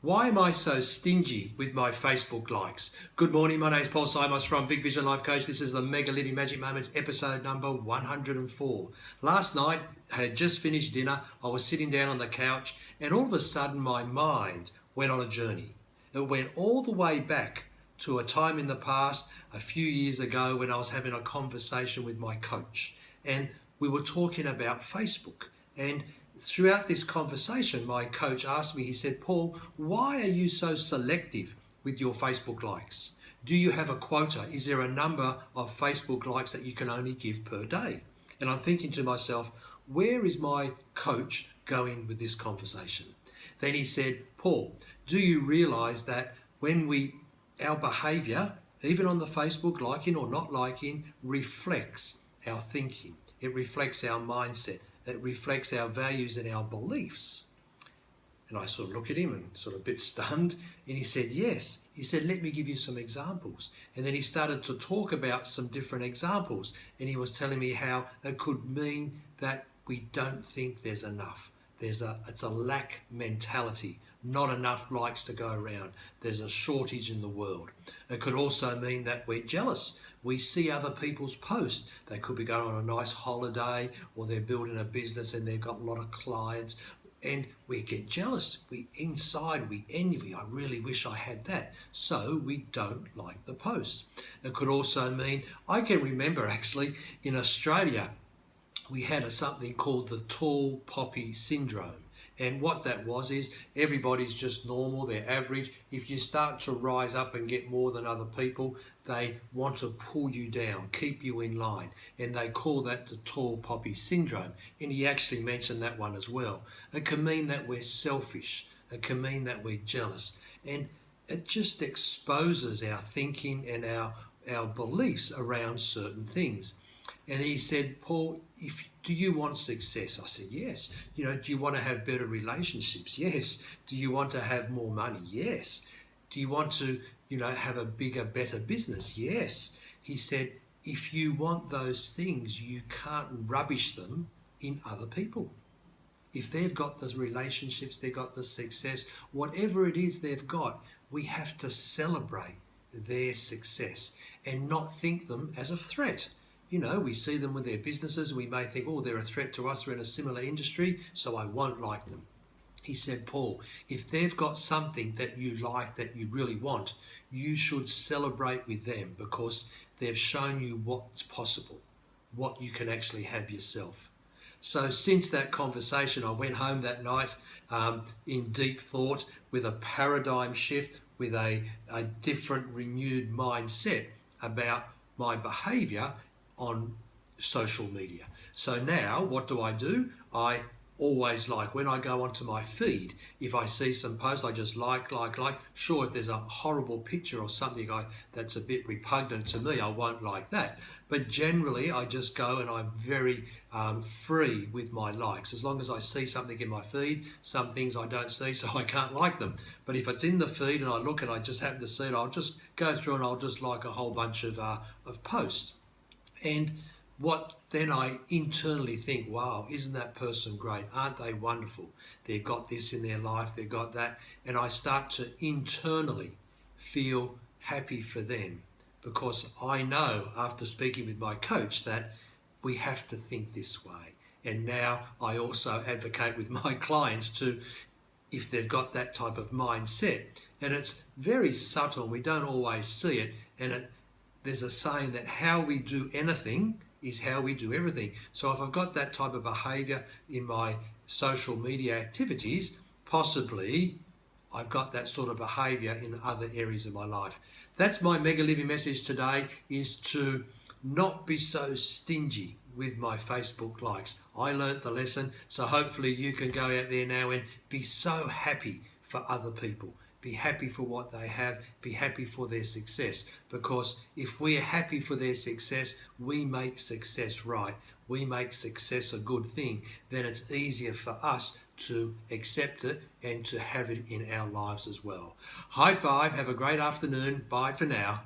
Why am I so stingy with my Facebook likes? Good morning, my name is Paul Simos from Big Vision Life Coach. This is the Mega Living Magic Moments episode number 104. Last night, I had just finished dinner. I was sitting down on the couch and all of a sudden my mind went on a journey. It went all the way back to a time in the past, a few years ago, when I was having a conversation with my coach. And we were talking about Facebook. And throughout this conversation, my coach asked me, he said, Paul, why are you so selective with your Facebook likes? Do you have a quota? Is there a number of Facebook likes that you can only give per day? And I'm thinking to myself, where is my coach going with this conversation? Then he said, Paul, do you realize that when our behavior, even on the Facebook, liking or not liking, reflects our thinking. It reflects our mindset. It reflects our values and our beliefs. And I sort of look at him and sort of a bit stunned. And he said, yes. He said, let me give you some examples. And then he started to talk about some different examples. And he was telling me how it could mean that we don't think there's enough. It's a lack mentality. Not enough likes to go around. There's a shortage in the world. It could also mean that we're jealous. We see other people's posts. They could be going on a nice holiday, or they're building a business and they've got a lot of clients, and we get jealous. Inside we envy. I really wish I had that. So we don't like the post. It could also mean, I can remember actually in Australia, we had something called the tall poppy syndrome. And what that was is everybody's just normal, they're average. If you start to rise up and get more than other people, they want to pull you down, keep you in line. And they call that the tall poppy syndrome. And he actually mentioned that one as well. It can mean that we're selfish. It can mean that we're jealous. And it just exposes our thinking and our beliefs around certain things. And he said, Paul, do you want success? I said, yes. Do you want to have better relationships? Yes. Do you want to have more money? Yes. Do you want to, have a bigger, better business? Yes. He said, if you want those things, you can't rubbish them in other people. If they've got the relationships, they've got the success, whatever it is they've got, we have to celebrate their success and not think them as a threat. We see them with their businesses. We may think, oh, they're a threat to us. We're in a similar industry, so I won't like them. He said, Paul, if they've got something that you like, that you really want, you should celebrate with them because they've shown you what's possible, what you can actually have yourself. So since that conversation, I went home that night in deep thought with a paradigm shift, with a different, renewed mindset about my behavior on social media. So now what do? I always like, when I go onto my feed, if I see some posts, I just like. Sure, if there's a horrible picture or something that's a bit repugnant to me, I won't like that. But generally, I just go and I'm very free with my likes. As long as I see something in my feed, some things I don't see, so I can't like them. But if it's in the feed and I look and I just happen to see it, I'll just go through and I'll just like a whole bunch of posts. And what then I internally think, wow, isn't that person great? Aren't they wonderful? They've got this in their life, they've got that. And I start to internally feel happy for them because I know after speaking with my coach that we have to think this way. And now I also advocate with my clients to, if they've got that type of mindset. And it's very subtle, we don't always see it. And there's a saying that how we do anything is how we do everything. So if I've got that type of behavior in my social media activities, possibly I've got that sort of behavior in other areas of my life. That's my mega living message today, is to not be so stingy with my Facebook likes. I learnt the lesson, so hopefully you can go out there now and be so happy for other people. Be happy for what they have, be happy for their success. Because if we're happy for their success, we make success right. We make success a good thing. Then it's easier for us to accept it and to have it in our lives as well. High five, have a great afternoon. Bye for now.